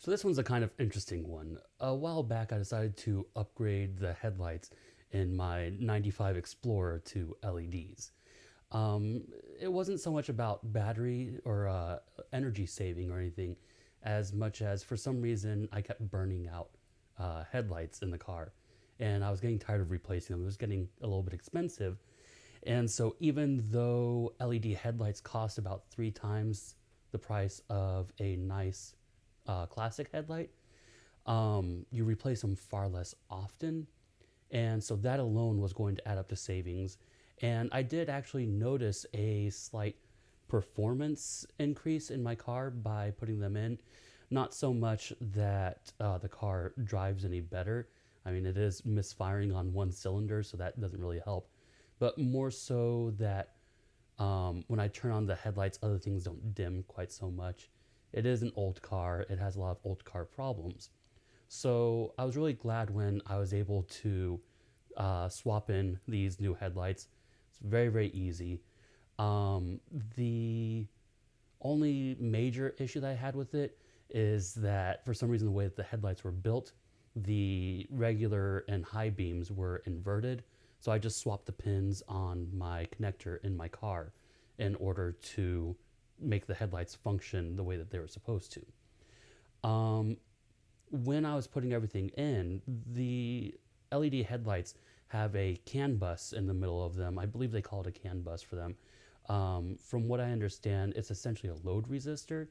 So this one's a kind of interesting one. A while back, I decided to upgrade the headlights in my 95 Explorer to LEDs. Um, it wasn't so much about battery or energy saving or anything, as much as for some reason I kept burning out headlights in the car. And I was getting tired of replacing them. It was getting a little bit expensive. And so even though LED headlights cost about 3 times the price of a nice classic headlight, you replace them far less often. And so that alone was going to add up to savings. And I did actually notice a slight performance increase in my car by putting them in. Not so much that the car drives any better. I mean, it is misfiring on one cylinder, so that doesn't really help. But more so that when I turn on the headlights, other things don't dim quite so much. It is an old car. It has a lot of old car problems. So I was really glad when I was able to swap in these new headlights. It's very, very easy. The only major issue that I had with it is that for some reason the way that the headlights were built, the regular and high beams were inverted. So I just swapped the pins on my connector in my car in order to make the headlights function the way that they were supposed to. When I was putting everything in, the LED headlights have a CAN bus in the middle of them. I believe they call it a CAN bus for them. From what I understand, it's essentially a load resistor,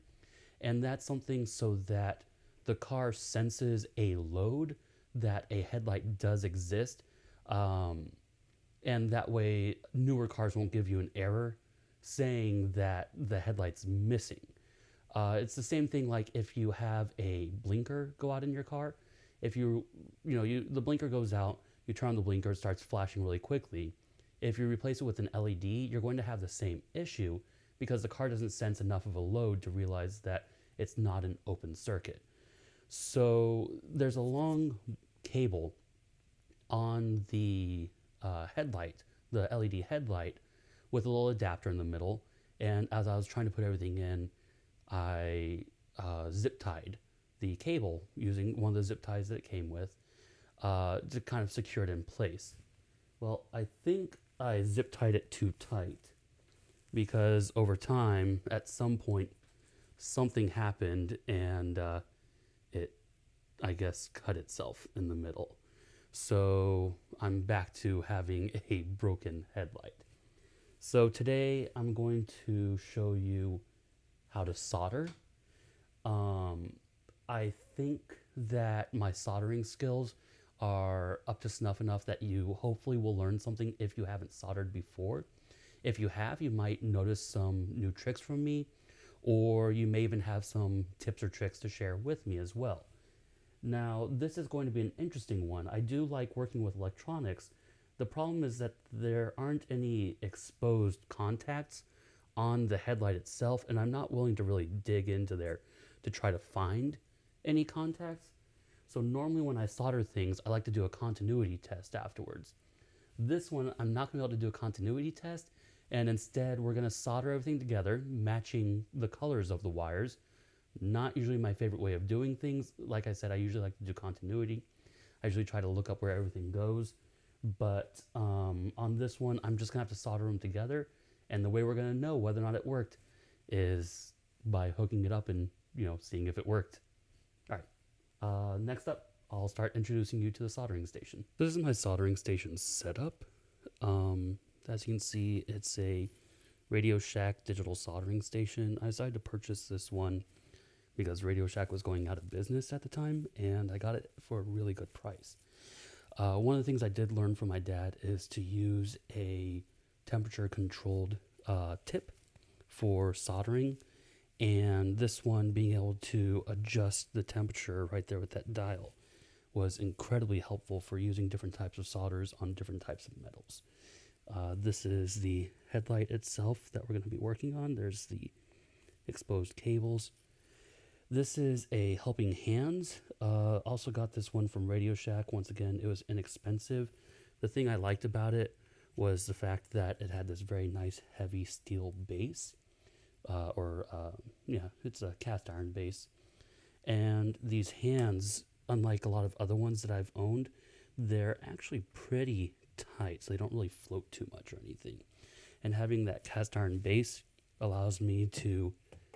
and that's something so that the car senses a load that a headlight does exist, and that way newer cars won't give you an error saying that the headlight's missing. It's the same thing like if you have a blinker go out in your car. If the blinker goes out, you turn on the blinker, it starts flashing really quickly. If you replace it with an LED, you're going to have the same issue because the car doesn't sense enough of a load to realize that it's not an open circuit. So there's a long cable on the headlight, the LED headlight, with a little adapter in the middle. And as I was trying to put everything in, I zip tied the cable using one of the zip ties that it came with to kind of secure it in place. Well, I think I zip tied it too tight because over time, at some point, something happened and it, I guess, cut itself in the middle. So I'm back to having a broken headlight. So today I'm going to show you how to solder. I think that my soldering skills are up to snuff enough that you hopefully will learn something if you haven't soldered before. If you have, you might notice some new tricks from me, or you may even have some tips or tricks to share with me as well. Now, this is going to be an interesting one. I do like working with electronics. The problem is that there aren't any exposed contacts on the headlight itself, and I'm not willing to really dig into there to try to find any contacts. So normally when I solder things, I like to do a continuity test afterwards. This one, I'm not going to be able to do a continuity test, and instead we're going to solder everything together, matching the colors of the wires. Not usually my favorite way of doing things. Like I said, I usually like to do continuity. I usually try to look up where everything goes. But on this one, I'm just going to have to solder them together. And the way we're going to know whether or not it worked is by hooking it up and, seeing if it worked. All right. Next up, I'll start introducing you to the soldering station. This is my soldering station setup. As you can see, it's a Radio Shack digital soldering station. I decided to purchase this one because Radio Shack was going out of business at the time, and I got it for a really good price. One of the things I did learn from my dad is to use a temperature-controlled tip for soldering, and this one, being able to adjust the temperature right there with that dial, was incredibly helpful for using different types of solders on different types of metals. This is the headlight itself that we're going to be working on. There's the exposed cables. This is a helping hands. Also got this one from Radio Shack. Once again, it was inexpensive. The thing I liked about it was the fact that it had this very nice heavy steel base. It's a cast iron base. And these hands, unlike a lot of other ones that I've owned, they're actually pretty tight, so they don't really float too much or anything. And having that cast iron base allows me to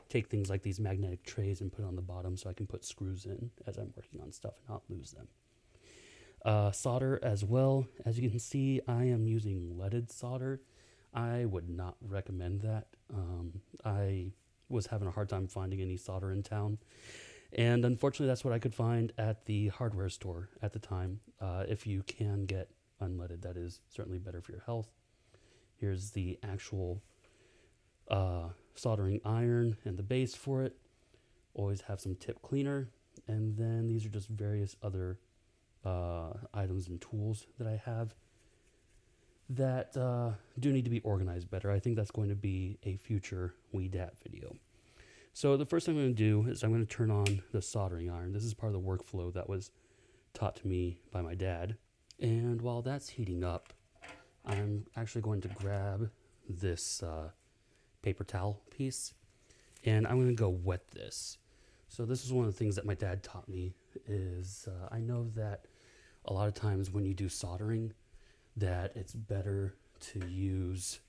take things like these magnetic trays and put it on the bottom so I can put screws in as I'm working on stuff and not lose them. Solder as well. As you can see, I am using leaded solder. I would not recommend that. I was having a hard time finding any solder in town. And unfortunately, that's what I could find at the hardware store at the time. If you can get unleaded, that is certainly better for your health. Here's the actual soldering iron and the base for it. Always have some tip cleaner. And then these are just various other items and tools that I have that do need to be organized better. I think that's going to be a future WeDat video. So the first thing I'm going to do is I'm going to turn on the soldering iron. This is part of the workflow that was taught to me by my dad. And while that's heating up, I'm actually going to grab this paper towel piece and I'm going to go wet this. So this is one of the things that my dad taught me is I know that a lot of times when you do soldering that it's better to use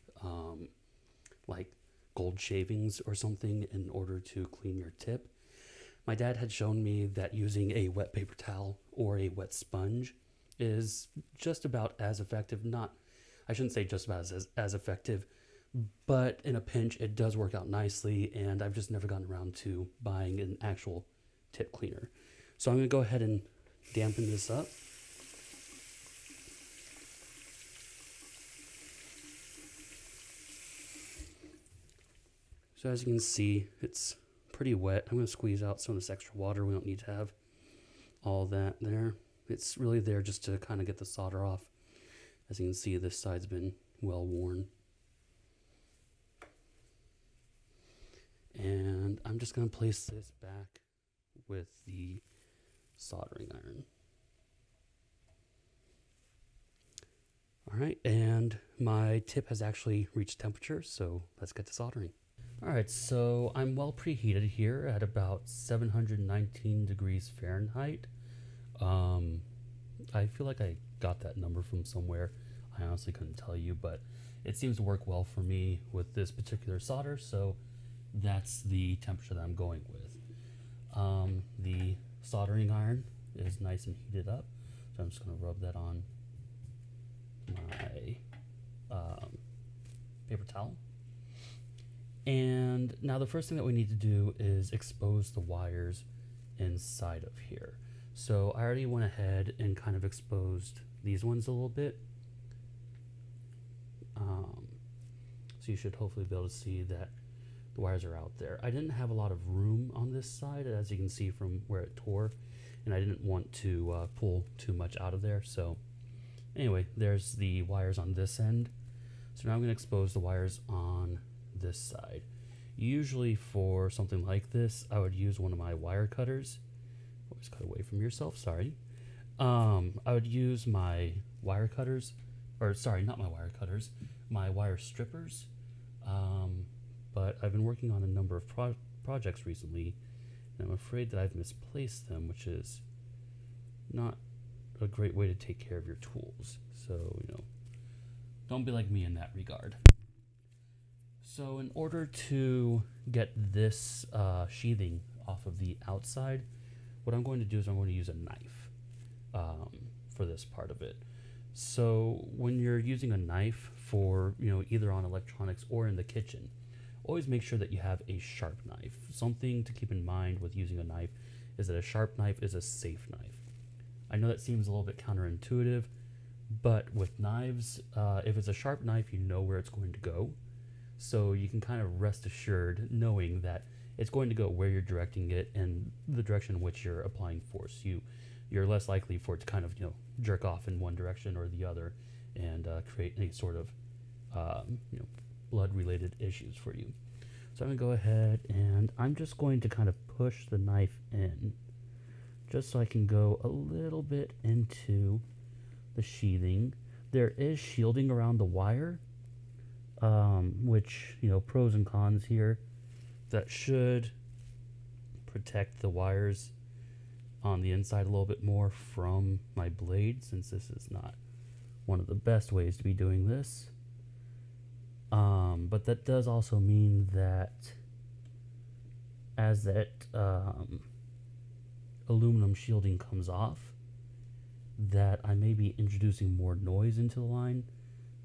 like gold shavings or something in order to clean your tip. My dad had shown me that using a wet paper towel or a wet sponge is just about as effective. I shouldn't say just about as effective, but in a pinch it does work out nicely, and I've just never gotten around to buying an actual tip cleaner. So I'm going to go ahead and dampen this up. So as you can see, it's pretty wet. I'm going to squeeze out some of this extra water. We don't need to have all that there. It's really there just to kind of get the solder off. As you can see, this side's been well worn. And I'm just going to place this back with the soldering iron. All right, and my tip has actually reached temperature, so let's get to soldering. All right, so I'm well preheated here at about 719 degrees Fahrenheit. I feel like I got that number from somewhere. I honestly couldn't tell you, but it seems to work well for me with this particular solder, so that's the temperature that I'm going with. The soldering iron is nice and heated up, so I'm just going to rub that on my paper towel. And now the first thing that we need to do is expose the wires inside of here. So I already went ahead and kind of exposed these ones a little bit. So you should hopefully be able to see that the wires are out there. I didn't have a lot of room on this side, as you can see from where it tore, and I didn't want to pull too much out of there. So anyway, there's the wires on this end. So now I'm going to expose the wires on this side. Usually for something like this, I would use one of my wire cutters. Always cut away from yourself, sorry. I would use my wire cutters, or sorry, not my wire cutters, my wire strippers. But I've been working on a number of projects recently, and I'm afraid that I've misplaced them, which is not a great way to take care of your tools. So, don't be like me in that regard. So in order to get this sheathing off of the outside, what I'm going to do is I'm going to use a knife for this part of it. So when you're using a knife for, either on electronics or in the kitchen, always make sure that you have a sharp knife. Something to keep in mind with using a knife is that a sharp knife is a safe knife. I know that seems a little bit counterintuitive, but with knives, if it's a sharp knife, you know where it's going to go. So you can kind of rest assured knowing that it's going to go where you're directing it and the direction in which you're applying force. You're less likely for it to kind of, jerk off in one direction or the other and create any sort of, blood-related issues for you. So I'm going to go ahead and I'm just going to kind of push the knife in just so I can go a little bit into the sheathing. There is shielding around the wire, which, pros and cons here. That should protect the wires on the inside a little bit more from my blade, since this is not one of the best ways to be doing this. But that does also mean that as that aluminum shielding comes off, that I may be introducing more noise into the line.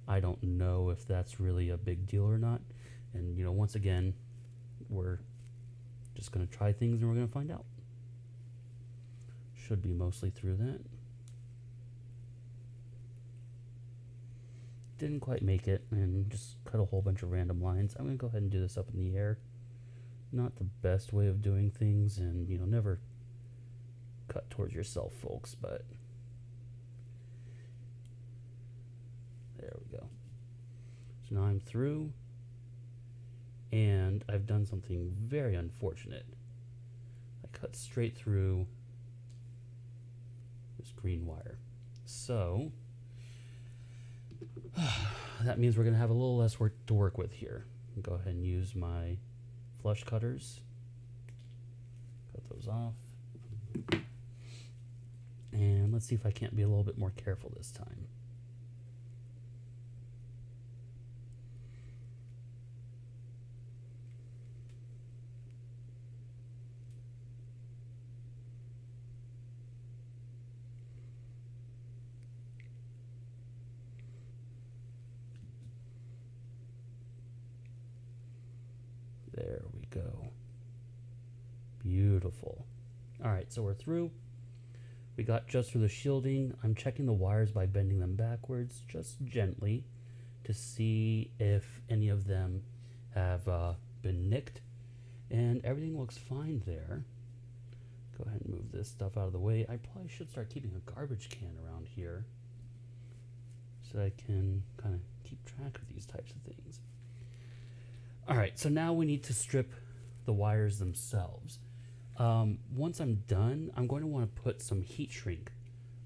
I don't know if that's really a big deal or not. And, you know, once again, we're just going to try things and we're going to find out. Should be mostly through that. Didn't quite make it and just cut a whole bunch of random lines. I'm going to go ahead and do this up in the air. Not the best way of doing things, and, you know, never cut towards yourself, folks, but there we go. So now I'm through, and I've done something very unfortunate. I cut straight through this green wire. So that means we're going to have a little less work to work with here. I'll go ahead and use my flush cutters. Cut those off. And let's see if I can't be a little bit more careful this time. There we go. Beautiful. All right, so we're through. We got just through the shielding. I'm checking the wires by bending them backwards, just gently, to see if any of them have been nicked. And everything looks fine there. Go ahead and move this stuff out of the way. I probably should start keeping a garbage can around here so I can kind of keep track of these types of things. All right, so now we need to strip the wires themselves. Once I'm done, I'm going to want to put some heat shrink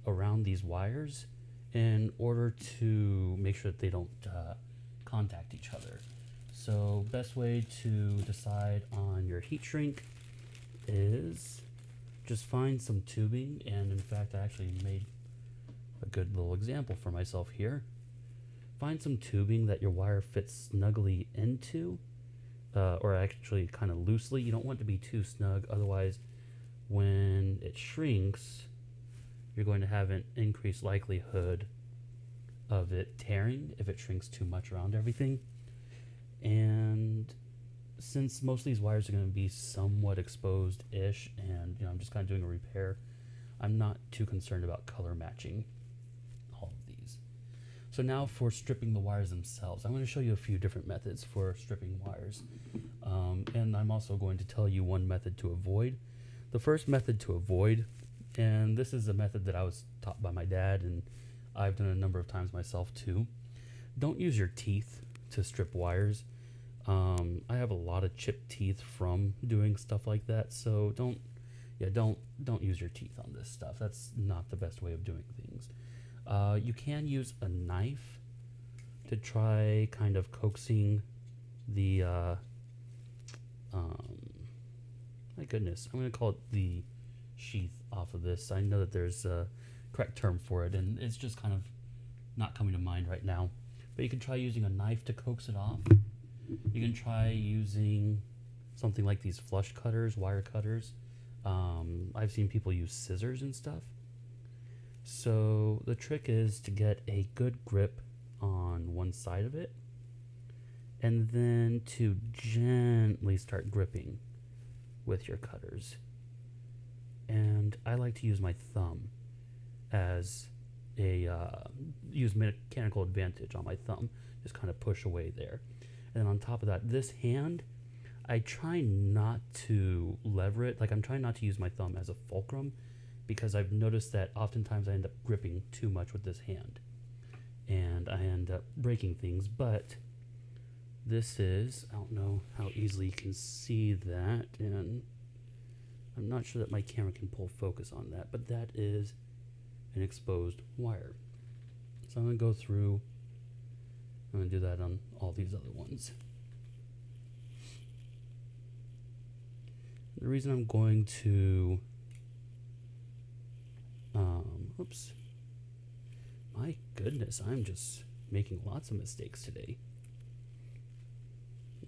around these wires in order to make sure that they don't contact each other. So best way to decide on your heat shrink is just find some tubing, and in fact I actually made a good little example for myself here. Find some tubing that your wire fits snugly into, or actually kind of loosely. You don't want it to be too snug, otherwise when it shrinks you're going to have an increased likelihood of it tearing if it shrinks too much around everything. And since most of these wires are going to be somewhat exposed-ish, and you know, I'm just kind of doing a repair, I'm not too concerned about color matching all of these. So now for stripping the wires themselves, I'm going to show you a few different methods for stripping wires. And I'm also going to tell you one method to avoid. The first method to avoid, and this is a method that I was taught by my dad, and I've done a number of times myself too. Don't use your teeth to strip wires. I have a lot of chipped teeth from doing stuff like that, so don't use your teeth on this stuff. That's not the best way of doing things. You can use a knife to try kind of coaxing the my goodness, I'm going to call it the sheath off of this. I know that there's a correct term for it, and it's just kind of not coming to mind right now. But you can try using a knife to coax it off. You can try using something like these flush cutters, wire cutters. I've seen people use scissors and stuff. So the trick is to get a good grip on one side of it, and then to gently start gripping with your cutters. And I like to use my thumb as a use mechanical advantage on my thumb, just kind of push away there. And then on top of that, this hand, I try not to lever it. Like, I'm trying not to use my thumb as a fulcrum, because I've noticed that oftentimes I end up gripping too much with this hand and I end up breaking things. But this is, I don't know how easily you can see that, and I'm not sure that my camera can pull focus on that, but that is an exposed wire. So I'm going to go through, I'm going to do that on all these other ones. The reason I'm going to, oops, my goodness, I'm just making lots of mistakes today.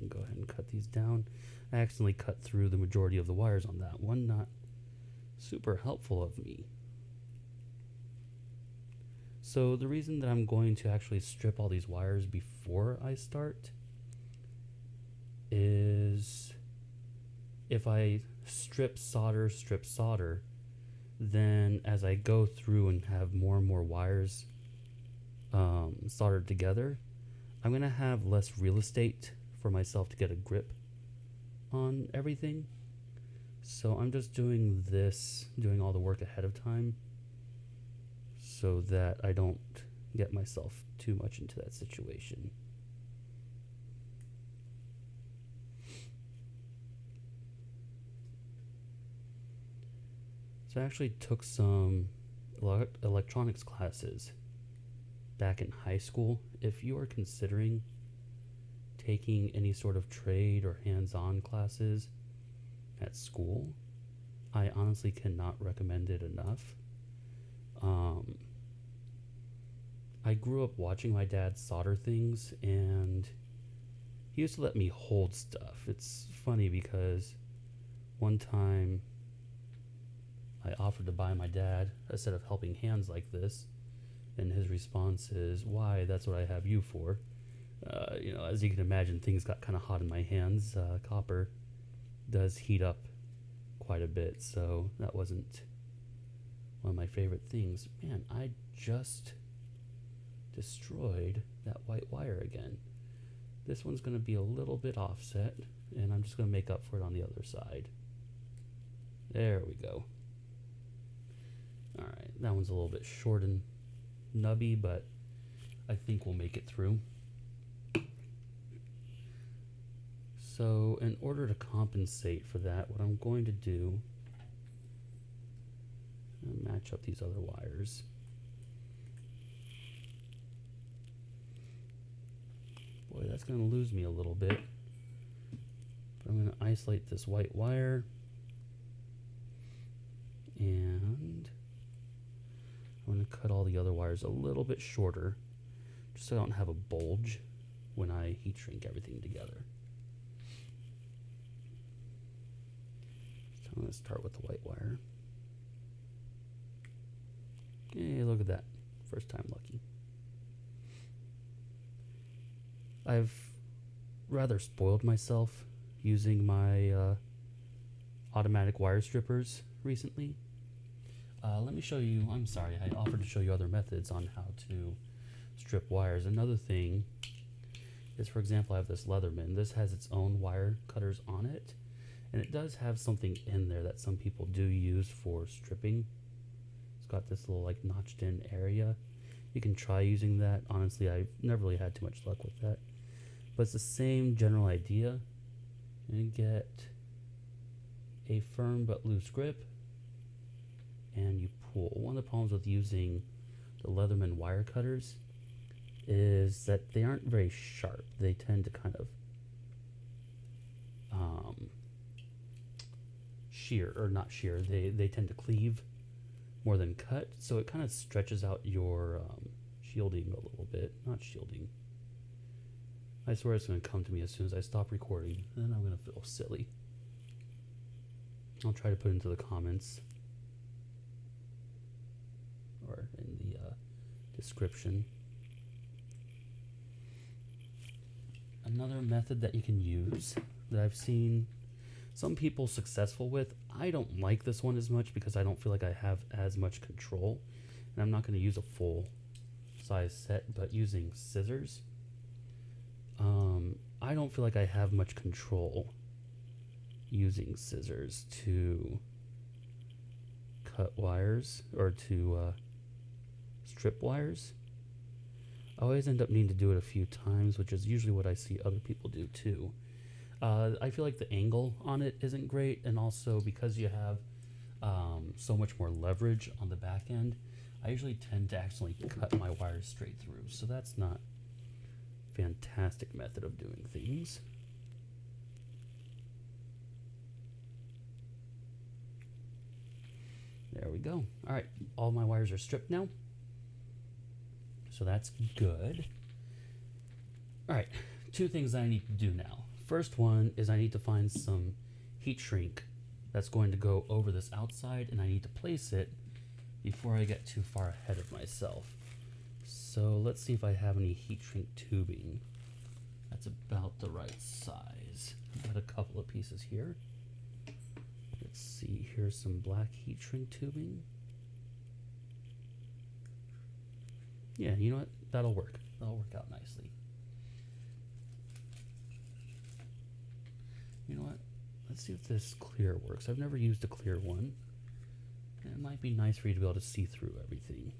Go ahead and cut these down. I accidentally cut through the majority of the wires on that one, not super helpful of me. So the reason that I'm going to actually strip all these wires before I start is if I strip solder, then as I go through and have more and more wires soldered together, I'm going to have less real estate for myself to get a grip on everything. So I'm just doing all the work ahead of time so that I don't get myself too much into that situation. So I actually took some electronics classes back in high school. If you are considering taking any sort of trade or hands-on classes at school, I honestly cannot recommend it enough. I grew up watching my dad solder things, and he used to let me hold stuff. It's funny because one time I offered to buy my dad a set of helping hands like this, and his response is, "Why? That's what I have you for." As you can imagine, things got kind of hot in my hands. Copper does heat up quite a bit, so that wasn't one of my favorite things. Man, I just destroyed that white wire again. This one's going to be a little bit offset, and I'm just going to make up for it on the other side. There we go. Alright, that one's a little bit short and nubby, but I think we'll make it through. So in order to compensate for that, what I'm going to do, I'll match up these other wires. Boy, that's going to lose me a little bit. But I'm going to isolate this white wire. And I'm going to cut all the other wires a little bit shorter, just so I don't have a bulge when I heat shrink everything together. So I'm going to start with the white wire. Hey, look at that. First time lucky. I've rather spoiled myself using my automatic wire strippers recently. Let me show you, I'm sorry, I offered to show you other methods on how to strip wires. Another thing is, for example, I have this Leatherman. This has its own wire cutters on it, and it does have something in there that some people do use for stripping. It's got this little like notched in area. You can try using that. Honestly, I've never really had too much luck with that. But it's the same general idea. You get a firm but loose grip, and you pull. One of the problems with using the Leatherman wire cutters is that they aren't very sharp. They tend to kind of shear, or not shear, they tend to cleave more than cut, so it kind of stretches out your shielding a little bit. Not shielding. I swear it's going to come to me as soon as I stop recording, and then I'm going to feel silly. I'll try to put it into the comments or in the description. Another method that you can use that I've seen some people successful with, I don't like this one as much because I don't feel like I have as much control, and I'm not going to use a full size set, but using scissors, I don't feel like I have much control using scissors to cut wires or to strip wires. I always end up needing to do it a few times, which is usually what I see other people do too. I feel like the angle on it isn't great, and also because you have so much more leverage on the back end, I usually tend to actually cut my wires straight through, so that's not a fantastic method of doing things. There we go. All right, all my wires are stripped now. So that's good. All right, two things I need to do now. First one is I need to find some heat shrink that's going to go over this outside, and I need to place it before I get too far ahead of myself. So let's see if I have any heat shrink tubing. That's about the right size. I've got a couple of pieces here. Let's see, here's some black heat shrink tubing. Yeah, you know what? That'll work. That'll work out nicely. You know what? Let's see if this clear works. I've never used a clear one. And it might be nice for you to be able to see through everything.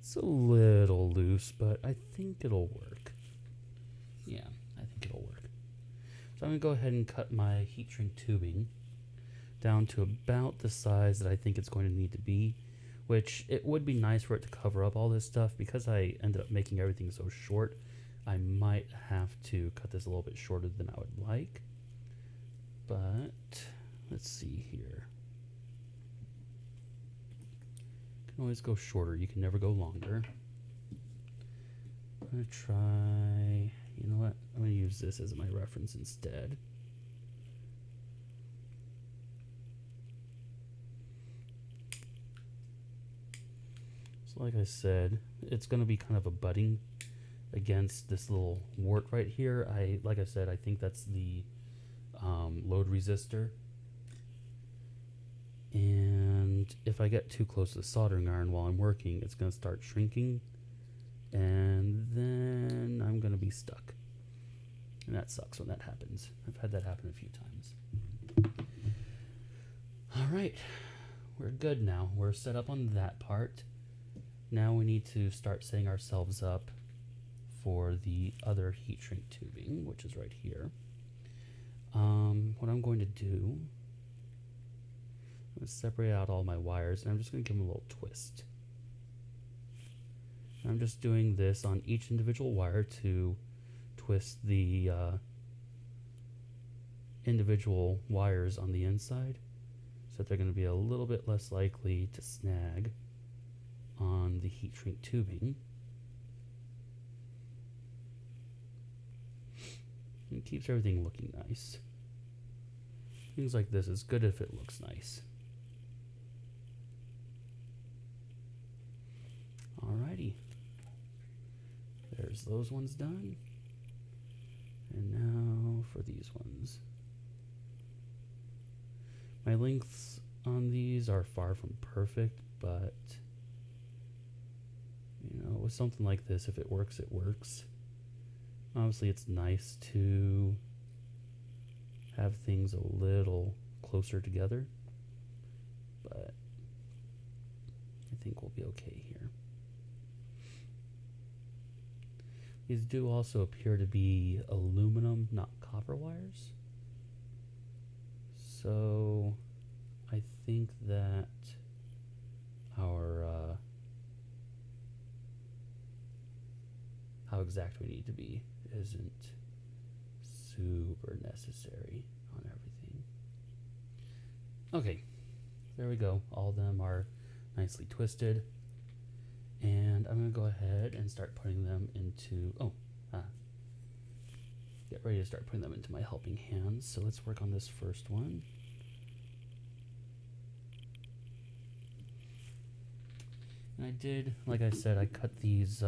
It's a little loose, but I think it'll work. Yeah, I think it'll work. So I'm going to go ahead and cut my heat shrink tubing down to about the size that I think it's going to need to be, which it would be nice for it to cover up all this stuff. Because I ended up making everything so short, I might have to cut this a little bit shorter than I would like. But let's see here. You can always go shorter. You can never go longer. I'm going to try, you know what? I'm going to use this as my reference instead. So like I said, it's going to be kind of a butting against this little wart right here. Like I said, I think that's the load resistor. And if I get too close to the soldering iron while I'm working, it's going to start shrinking, and then I'm going to be stuck. And that sucks when that happens. I've had that happen a few times. All right, we're good now. We're set up on that part. Now we need to start setting ourselves up for the other heat shrink tubing, which is right here. What I'm going to do, I'm going to separate out all my wires, and I'm just going to give them a little twist. And I'm just doing this on each individual wire to twist the individual wires on the inside, so that they're going to be a little bit less likely to snag on the heat shrink tubing. It keeps everything looking nice. Things like this is good if it looks nice. Alrighty. There's those ones done. And now for these ones. My lengths on these are far from perfect, but you know, with something like this, if it works, it works. Obviously, it's nice to have things a little closer together, but I think we'll be okay here. These do also appear to be aluminum, not copper wires. So I think that our how exact we need to be isn't super necessary on everything. Okay, there we go. All of them are nicely twisted. And I'm going to go ahead and start putting them into, get ready to start putting them into my helping hands. So let's work on this first one. And I did, like I said, I cut these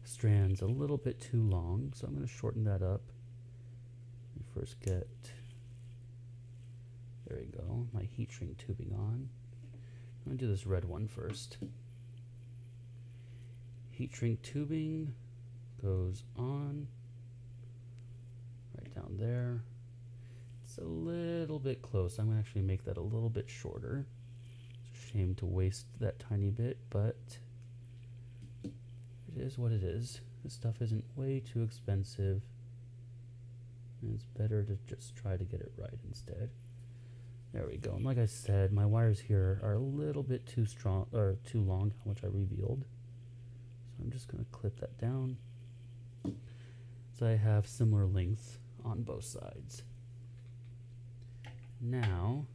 strands a little bit too long, so I'm going to shorten that up. Let me first get, there we go, my heat shrink tubing on. I'm going to do this red one first. Heat shrink tubing goes on right down there. It's a little bit close. I'm going to actually make that a little bit shorter. It's a shame to waste that tiny bit, but it is what it is. This stuff isn't way too expensive, and it's better to just try to get it right instead. There we go. And like I said, my wires here are a little bit too strong or too long, how much I revealed. So I'm just going to clip that down so I have similar length on both sides. Now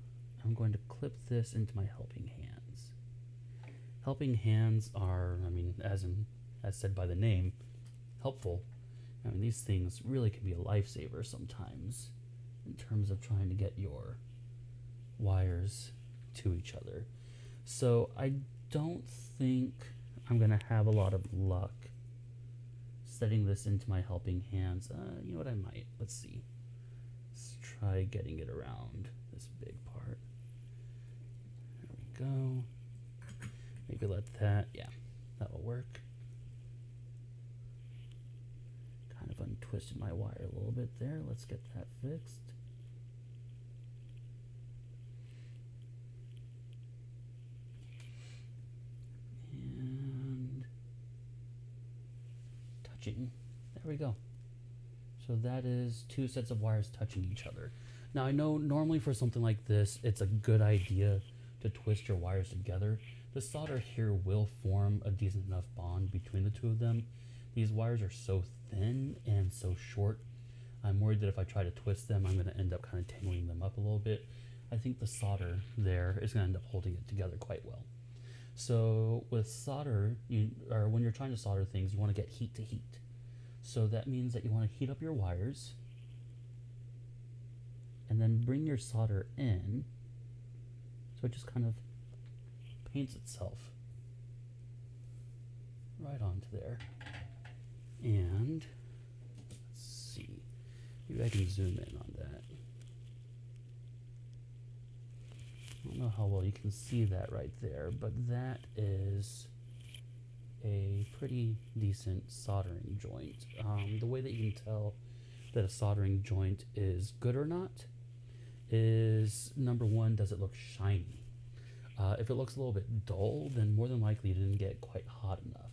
I'm going to clip this into my helping hands. Helping hands are, I mean, as said by the name, helpful. I mean, these things really can be a lifesaver sometimes in terms of trying to get your wires to each other. So I don't think I'm gonna have a lot of luck setting this into my helping hands. You know what, I might. Let's see. Let's try getting it around this big part. There we go. Maybe let that, yeah, that will work. Kind of untwisted my wire a little bit there. Let's get that fixed. And touching. There we go. So that is 2 sets of wires touching each other. Now I know normally for something like this, it's a good idea to twist your wires together. The solder here will form a decent enough bond between the two of them. These wires are so thin and so short, I'm worried that if I try to twist them, I'm going to end up kind of tangling them up a little bit. I think the solder there is going to end up holding it together quite well. So with solder, when you're trying to solder things, you want to get heat to heat. So that means that you want to heat up your wires and then bring your solder in so it just kind of paints itself right onto there. And let's see, maybe I can zoom in on that. I don't know how well you can see that right there, but that is a pretty decent soldering joint. The way that you can tell that a soldering joint is good or not is, number one, does it look shiny? If it looks a little bit dull, then more than likely you didn't get it quite hot enough.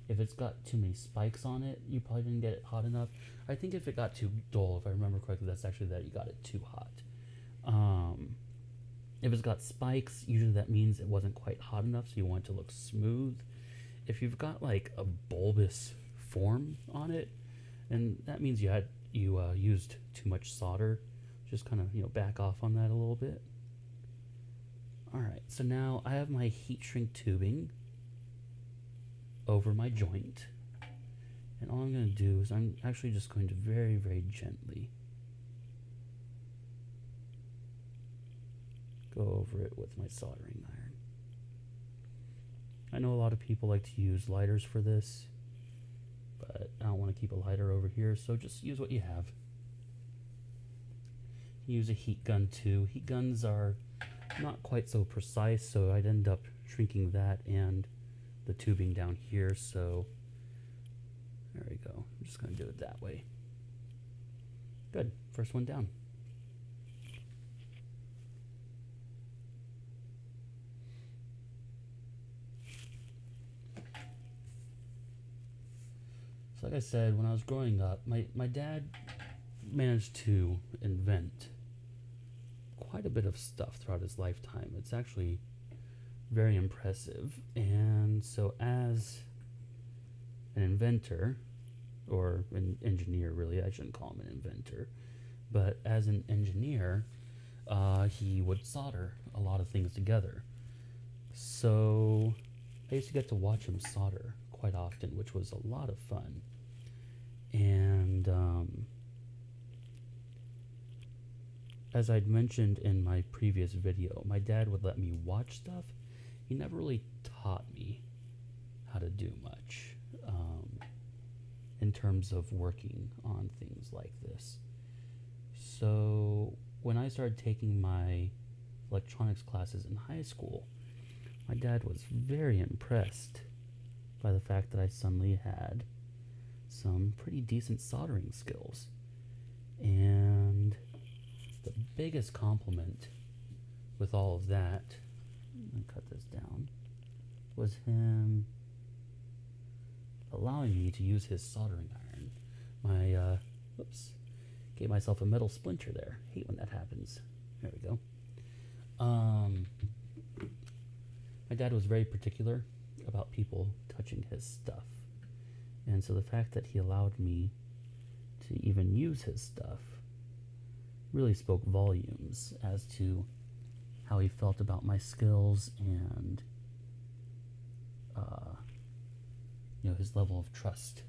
If it's got too many spikes on it, you probably didn't get it hot enough. I think if it got too dull, if I remember correctly, that's actually that you got it too hot. If it's got spikes, usually that means it wasn't quite hot enough, so you want it to look smooth. If you've got like a bulbous form on it, and that means you used too much solder. Just kind of back off on that a little bit. All right, so now I have my heat shrink tubing over my joint, and all I'm going to do is I'm actually just going to very, very gently go over it with my soldering iron. I know a lot of people like to use lighters for this, but I don't want to keep a lighter over here, so just use what you have. Use a heat gun too. Heat guns are not quite so precise, so I'd end up shrinking that and the tubing down here, so there we go. I'm just going to do it that way. Good. First one down. So like I said, when I was growing up, my dad managed to invent quite a bit of stuff throughout his lifetime. It's actually very impressive. And so as an inventor, or an engineer really, I shouldn't call him an inventor, but as an engineer, he would solder a lot of things together. So I used to get to watch him solder quite often, which was a lot of fun. And as I'd mentioned in my previous video, my dad would let me watch stuff. He never really taught me how to do much in terms of working on things like this. So when I started taking my electronics classes in high school, my dad was very impressed by the fact that I suddenly had some pretty decent soldering skills. And the biggest compliment with all of that, let me cut this down, was him allowing me to use his soldering iron. Whoops, gave myself a metal splinter there. Hate when that happens. There we go. My dad was very particular about people touching his stuff. And so the fact that he allowed me to even use his stuff really spoke volumes as to how he felt about my skills and his level of trust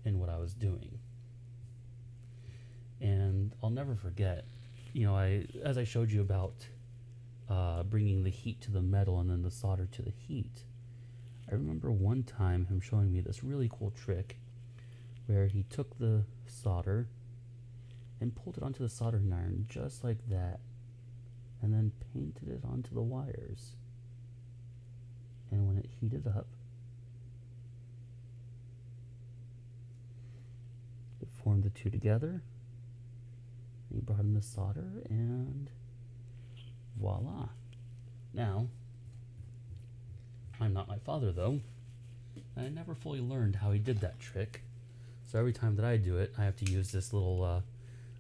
in what I was doing. And I'll never forget, as I showed you about bringing the heat to the metal and then the solder to the heat, I remember one time him showing me this really cool trick where he took the solder and pulled it onto the soldering iron just like that, and then painted it onto the wires. And when it heated up, it formed the two together. He brought in the solder, and voila. Now, I'm not my father though, and I never fully learned how he did that trick. So every time that I do it, I have to use this little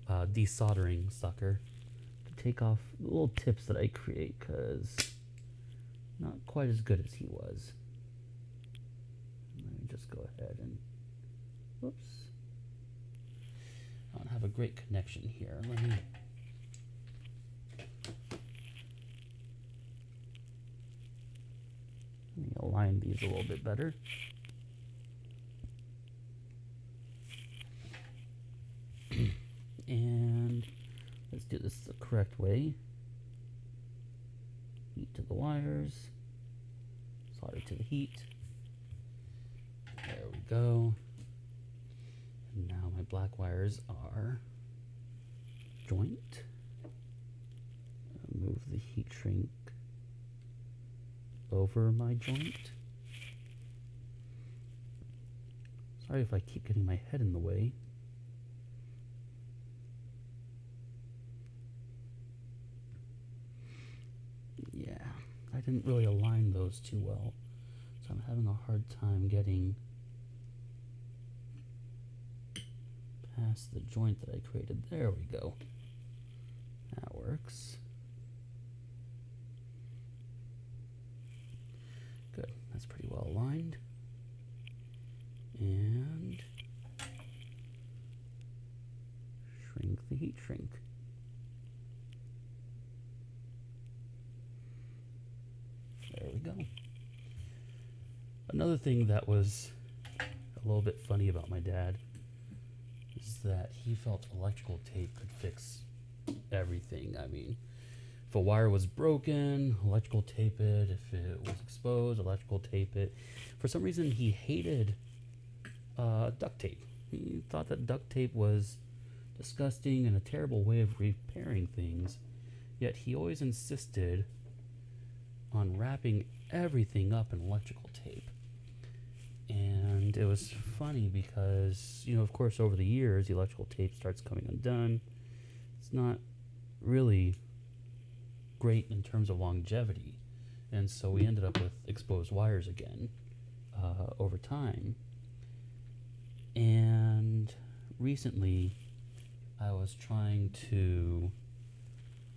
desoldering sucker to take off the little tips that I create, because not quite as good as he was. Let me just go ahead and, whoops. I don't have a great connection here. Let me align these a little bit better. And let's do this the correct way. Heat to the wires, solder to the heat. There we go. And now my black wires are joint. Move the heat shrink over my joint. Sorry if I keep getting my head in the way. Yeah, I didn't really align those too well, so I'm having a hard time getting past the joint that I created. There we go. That works. Good, that's pretty well aligned. And shrink the heat shrink. There we go. Another thing that was a little bit funny about my dad is that he felt electrical tape could fix everything. I mean, if a wire was broken, electrical tape it. If it was exposed, electrical tape it. For some reason, he hated duct tape. He thought that duct tape was disgusting and a terrible way of repairing things. Yet he always insisted on wrapping everything up in electrical tape. And it was funny because, of course, over the years, the electrical tape starts coming undone. It's not really great in terms of longevity. And so we ended up with exposed wires again over time. And recently, I was trying to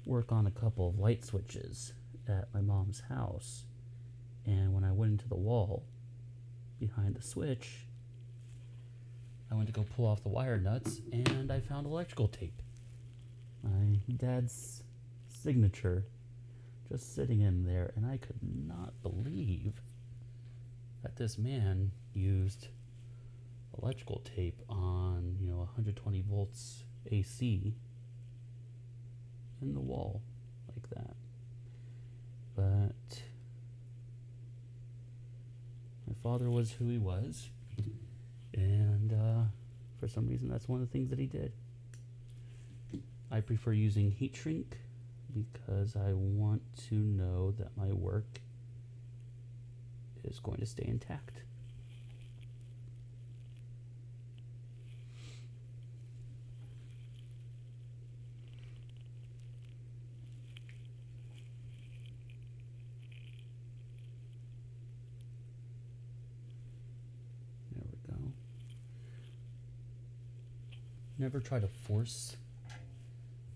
work on a couple of light switches at my mom's house, and when I went into the wall behind the switch, I went to go pull off the wire nuts, and I found electrical tape. My dad's signature just sitting in there, and I could not believe that this man used electrical tape on 120 volts AC in the wall like that. But my father was who he was, and for some reason that's one of the things that he did. I prefer using heat shrink because I want to know that my work is going to stay intact. Never try to force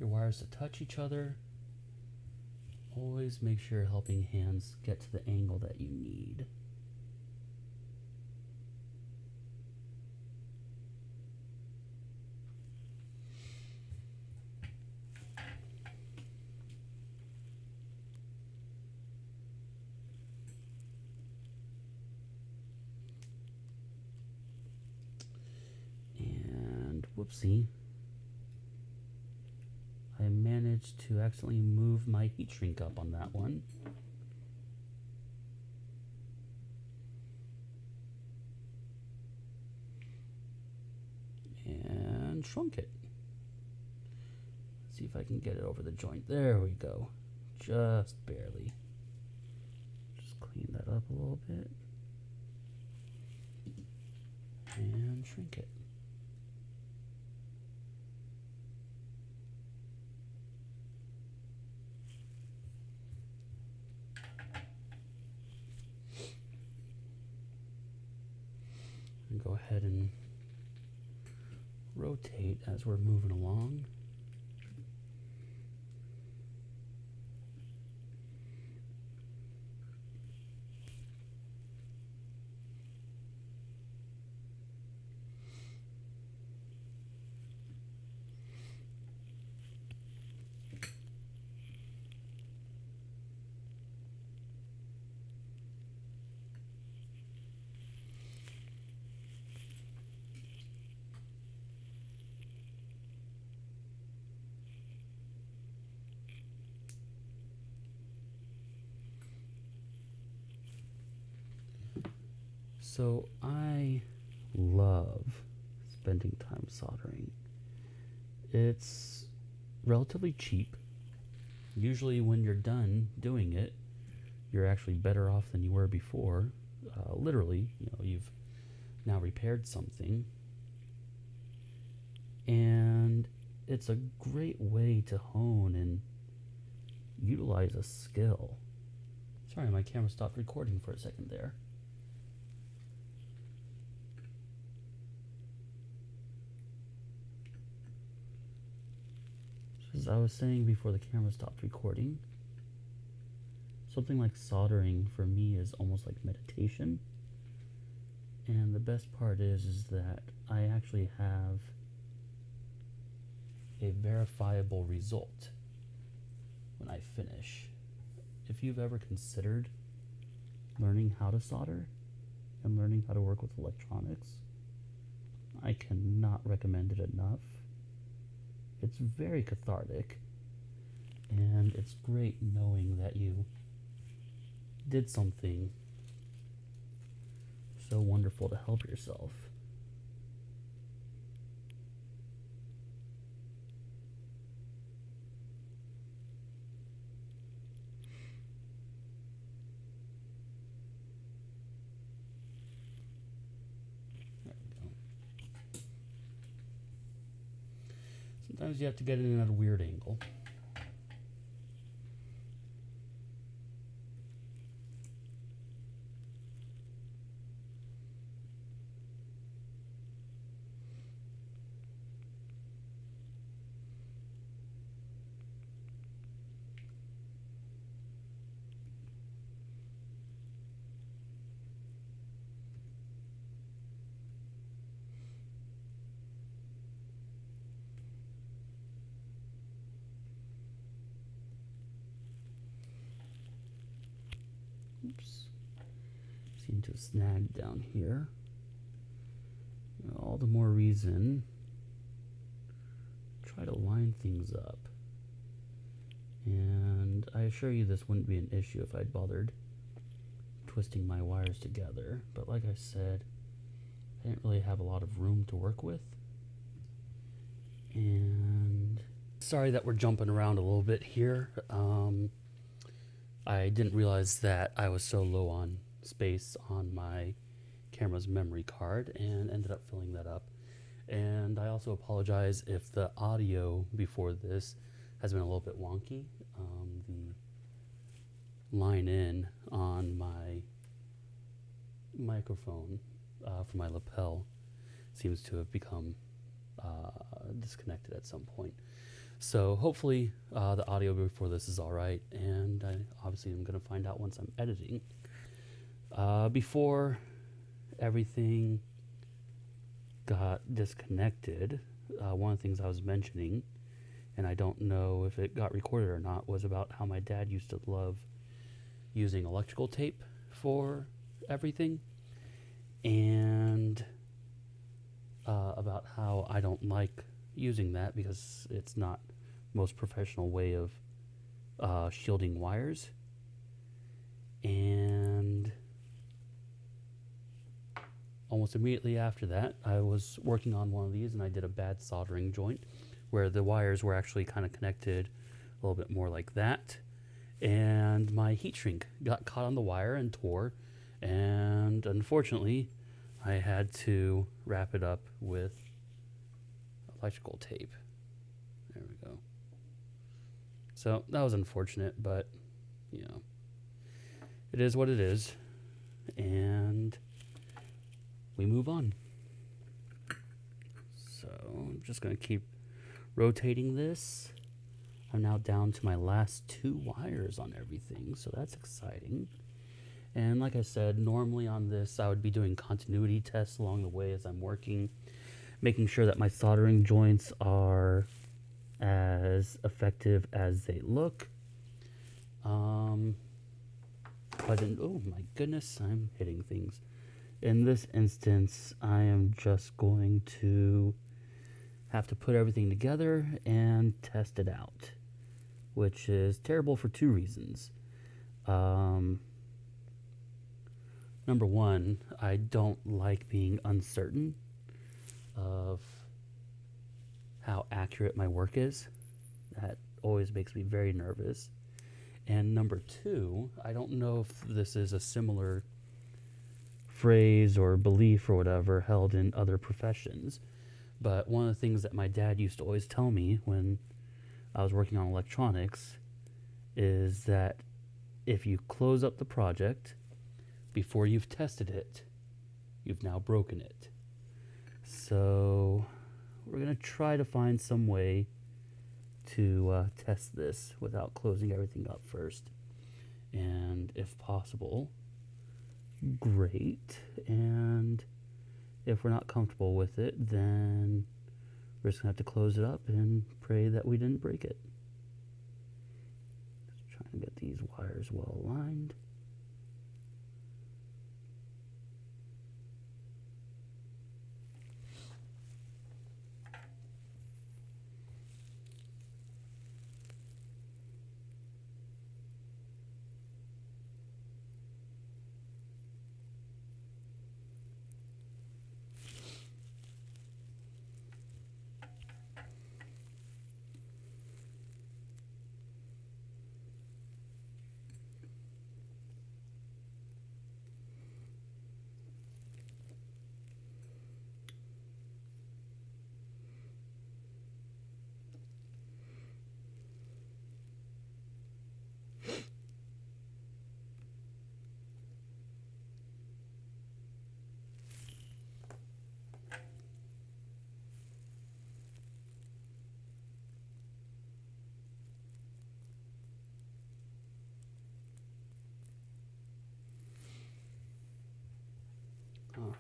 your wires to touch each other. Always make sure your helping hands get to the angle that you need. whoopsie. I managed to accidentally move my heat shrink up on that one. And shrunk it. Let's see if I can get it over the joint. There we go. Just barely. Just clean that up a little bit. And shrink it. And go ahead and rotate as we're moving along. So I love spending time soldering. It's relatively cheap. Usually when you're done doing it, you're actually better off than you were before. Literally, you've now repaired something. And it's a great way to hone and utilize a skill. Sorry, my camera stopped recording for a second there. As I was saying before the camera stopped recording, something like soldering for me is almost like meditation. And the best part is that I actually have a verifiable result when I finish. If you've ever considered learning how to solder and learning how to work with electronics, I cannot recommend it enough. It's very cathartic, and it's great knowing that you did something so wonderful to help yourself. There we go. Sometimes you have to get it in at a weird angle. Oops. Seem to have snagged down here. All the more reason try to line things up. And I assure you this wouldn't be an issue if I'd bothered twisting my wires together. But like I said, I didn't really have a lot of room to work with. And sorry that we're jumping around a little bit here. I didn't realize that I was so low on space on my camera's memory card and ended up filling that up. And I also apologize if the audio before this has been a little bit wonky. The line in on my microphone for my lapel seems to have become disconnected at some point. So hopefully the audio before this is all right, and I obviously am going to find out once I'm editing. Before everything got disconnected, one of the things I was mentioning, and I don't know if it got recorded or not, was about how my dad used to love using electrical tape for everything. And about how I don't like using that because it's not most professional way of shielding wires. And almost immediately after that, I was working on one of these and I did a bad soldering joint where the wires were actually kind of connected a little bit more like that. And my heat shrink got caught on the wire and tore. And unfortunately, I had to wrap it up with electrical tape. There we go. So that was unfortunate, but you know, it is what it is. And we move on. So I'm just going to keep rotating this. I'm now down to my last 2 wires on everything, so that's exciting. And like I said, normally on this I would be doing continuity tests along the way as I'm working, making sure that my soldering joints are as effective as they look. But oh my goodness, I'm hitting things. In this instance, I am just going to have to put everything together and test it out, which is terrible for 2 reasons. Number one, I don't like being uncertain of how accurate my work is. That always makes me very nervous. And number 2, I don't know if this is a similar phrase or belief or whatever held in other professions, but one of the things that my dad used to always tell me when I was working on electronics is that if you close up the project before you've tested it, you've now broken it. So we're going to try to find some way to test this without closing everything up first. And if possible, great. And if we're not comfortable with it, then we're just going to have to close it up and pray that we didn't break it. Just trying to get these wires well aligned.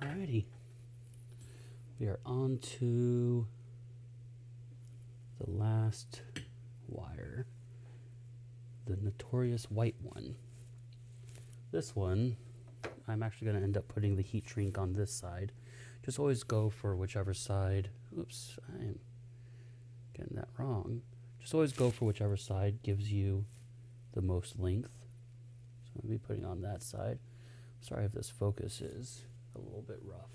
Alrighty, we are on to the last wire, the notorious white one. This one, I'm actually going to end up putting the heat shrink on this side. Just always go for whichever side, oops, I'm getting that wrong. Just always go for whichever side gives you the most length. So I'm going to be putting on that side. Sorry if this focus is a little bit rough.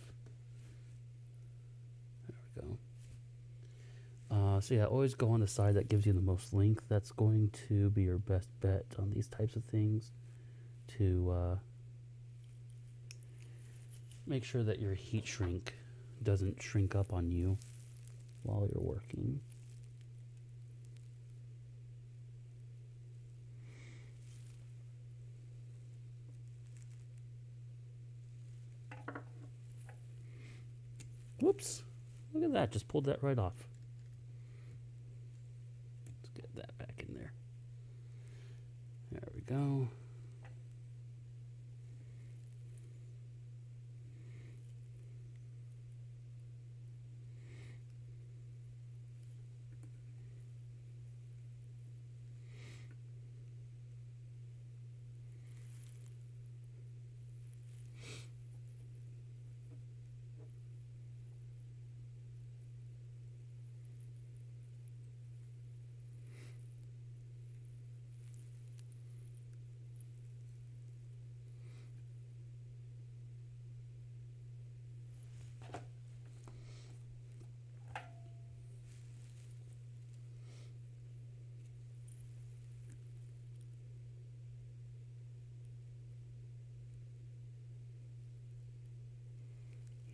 There we go. So yeah, always go on the side that gives you the most length. That's going to be your best bet on these types of things to make sure that your heat shrink doesn't shrink up on you while you're working. Whoops, look at that, just pulled that right off. Let's get that back in there. There we go.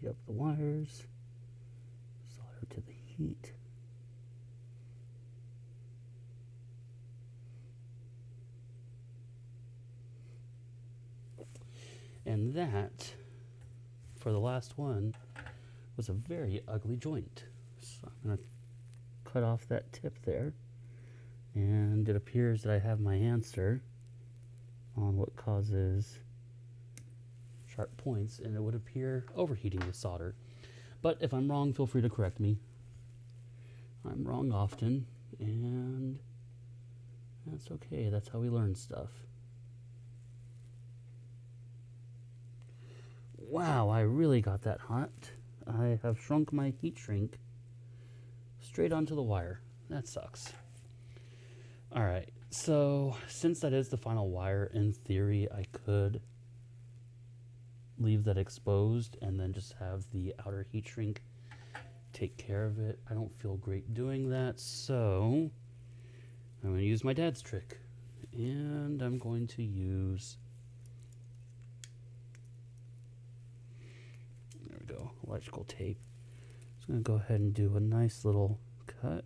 up the wires, solder to the heat. And that, for the last one, was a very ugly joint. So I'm going to cut off that tip there. And it appears that I have my answer on what causes sharp points, and it would appear overheating the solder. But if I'm wrong, feel free to correct me. I'm wrong often, and that's okay. That's how we learn stuff. Wow, I really got that hot. I have shrunk my heat shrink straight onto the wire. That sucks. Alright, so since that is the final wire, in theory I could leave that exposed and then just have the outer heat shrink take care of it. I don't feel great doing that, so I'm going to use my dad's trick. And I'm going to use, there we go, electrical tape. Just going to go ahead and do a nice little cut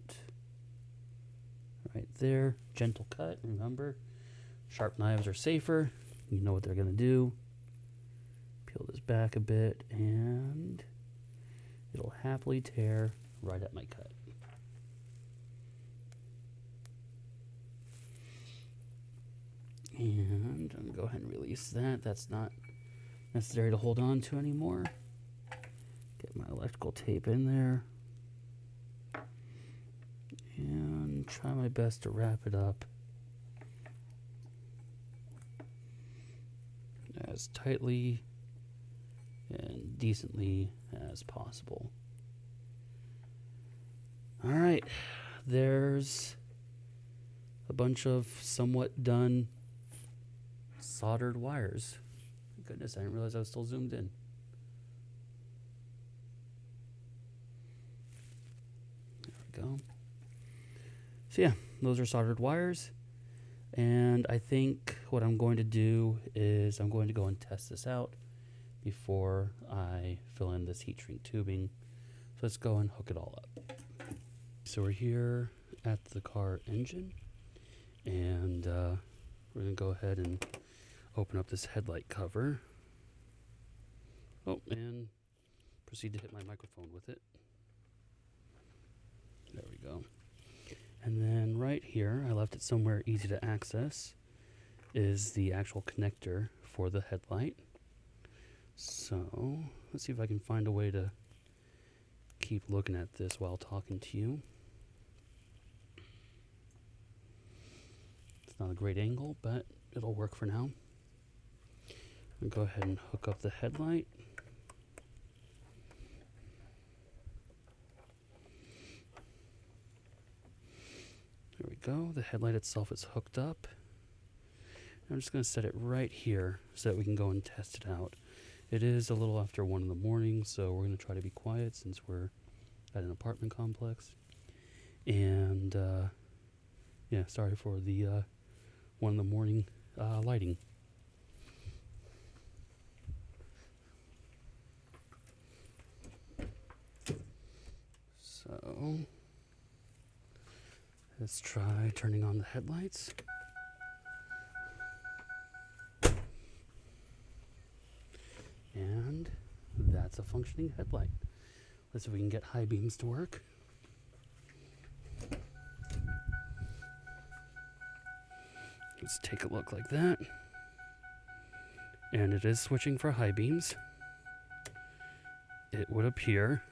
right there. Gentle cut, remember. Sharp knives are safer. You know what they're going to do. Peel this back a bit and it'll happily tear right at my cut. And I'm going to go ahead and release that. That's not necessary to hold on to anymore. Get my electrical tape in there. And try my best to wrap it up as tightly and decently as possible. Alright, there's a bunch of somewhat done soldered wires. Goodness, I didn't realize I was still zoomed in. There we go. So yeah, those are soldered wires. And I think what I'm going to do is I'm going to go and test this out before I fill in this heat shrink tubing. So let's go and hook it all up. So we're here at the car engine, and we're going to go ahead and open up this headlight cover. Oh, and proceed to hit my microphone with it. There we go. And then right here, I left it somewhere easy to access, is the actual connector for the headlight. So let's see if I can find a way to keep looking at this while talking to you. It's not a great angle, but it'll work for now. I'll go ahead and hook up the headlight. There we go. The headlight itself is hooked up. I'm just going to set it right here so that we can go and test it out. It is a little after 1 in the morning, so we're going to try to be quiet since we're at an apartment complex. And yeah, sorry for the 1 in the morning lighting. So let's try turning on the headlights. And that's a functioning headlight. Let's see if we can get high beams to work. Let's take a look like that. And it is switching for high beams. It would appear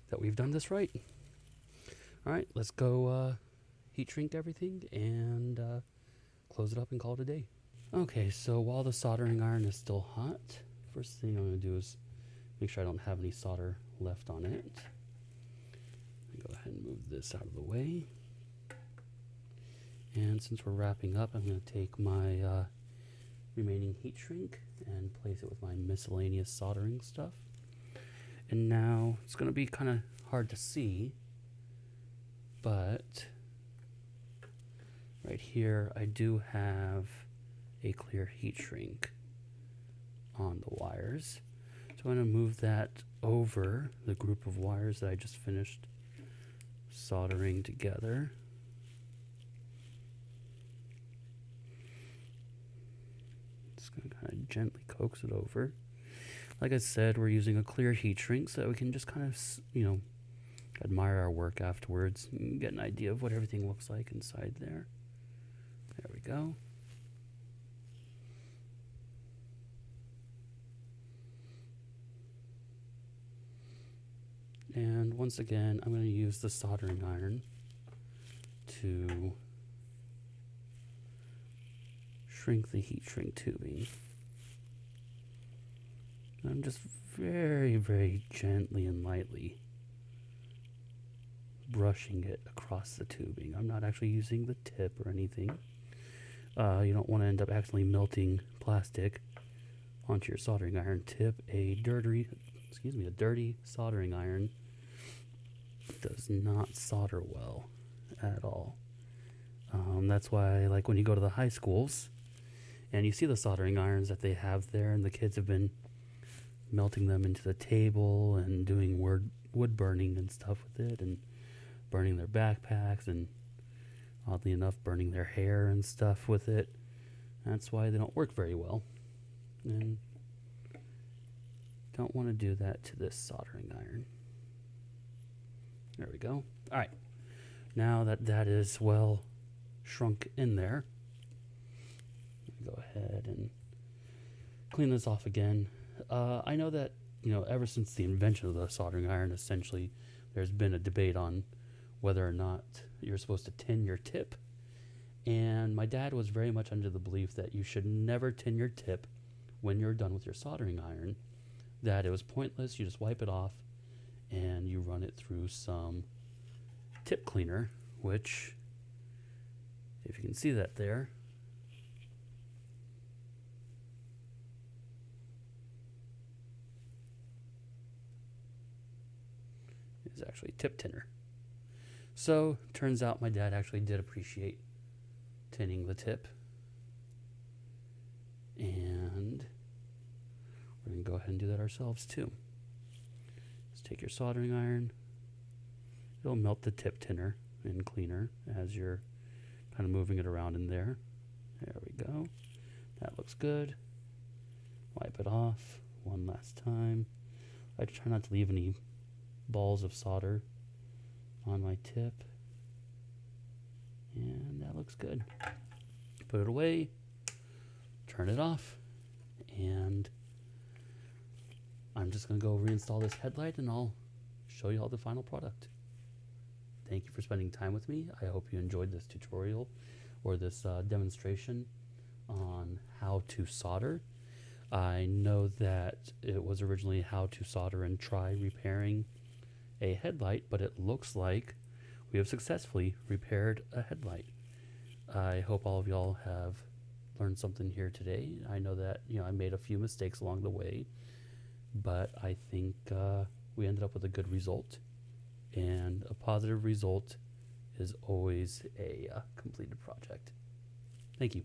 that we've done this right. Alright, let's go heat shrink everything and close it up and call it a day. Okay, so while the soldering iron is still hot, first thing I'm going to do is make sure I don't have any solder left on it. Go ahead and move this out of the way. And since we're wrapping up, I'm going to take my remaining heat shrink and place it with my miscellaneous soldering stuff. And now it's going to be kind of hard to see, but right here I do have a clear heat shrink on the wires. So I'm going to move that over the group of wires that I just finished soldering together. Just going to kind of gently coax it over. Like I said, we're using a clear heat shrink so that we can just kind of, admire our work afterwards and get an idea of what everything looks like inside there. There we go. And once again, I'm going to use the soldering iron to shrink the heat shrink tubing. I'm just very, very gently and lightly brushing it across the tubing. I'm not actually using the tip or anything. You don't want to end up accidentally melting plastic onto your soldering iron tip. A dirty soldering iron does not solder well at all. That's why, like, when you go to the high schools and you see the soldering irons that they have there, and the kids have been melting them into the table and doing wood burning and stuff with it, and burning their backpacks, and oddly enough burning their hair and stuff with it. That's why they don't work very well, and don't want to do that to this soldering iron. There we go. All right, now that that is well shrunk in there, go ahead and clean this off again. I know that, ever since the invention of the soldering iron, essentially, there's been a debate on whether or not you're supposed to tin your tip. And my dad was very much under the belief that you should never tin your tip when you're done with your soldering iron, that it was pointless. You just wipe it off and you run it through some tip cleaner, which, if you can see that there, is actually tip tinner. So, turns out my dad actually did appreciate tinning the tip. And we're going to go ahead and do that ourselves too. Just take your soldering iron. It'll melt the tip tinner and cleaner as you're kind of moving it around in there. There we go. That looks good. Wipe it off one last time. I try not to leave any balls of solder on my tip. And that looks good. Put it away, turn it off, and I'm just going to go reinstall this headlight and I'll show you all the final product. Thank you for spending time with me. I hope you enjoyed this tutorial or this demonstration on how to solder. I know that it was originally how to solder and try repairing a headlight, but it looks like we have successfully repaired a headlight. I hope all of y'all have learned something here today. I know that I made a few mistakes along the way, but I think we ended up with a good result, and a positive result is always a completed project. Thank you.